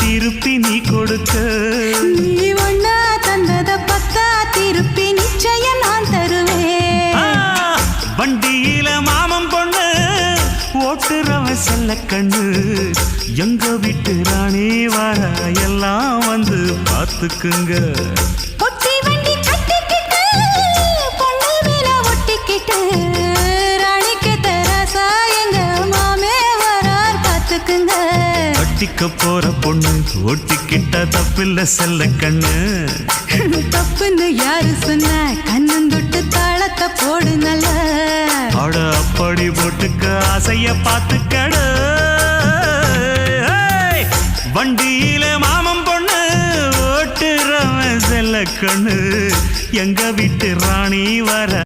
திருப்பி நீ கொடுக்க. நீ ஒண்ணா தந்தத பத்தா திருப்பி நிச்சயம் நான் தருவேன். வண்டியில மாமன் பொண்ணு ஓட்டுறவன் செல்ல கண்ணு. எங்க வீட்டு ராணி வர எல்லாம் வந்து பார்த்துக்குங்க. ஒட்டி வண்டி கட்டிக்கிட்டு பொண்ணு மேல ஒட்டிக்கிட்டு ராணிக்கு தராசா எங்க மாமே வரார் பார்த்துக்குங்க. ஒட்டிக்க போற பொண்ணு ஒட்டிக்கிட்ட தப்பில்ல செல்ல கண்ணு. தப்புன்னு யாரு சொன்ன கண்ணந்தொட்டு தாளத்தை போடு நல்ல. அட அப்படி போட்டுக்க ஆசைய பார்த்துக்கட. வண்டியில மாமன் பொண்ணு ஓட்டுறவன் செல்ல கண்ணு. எங்க வீட்டு ராணி வர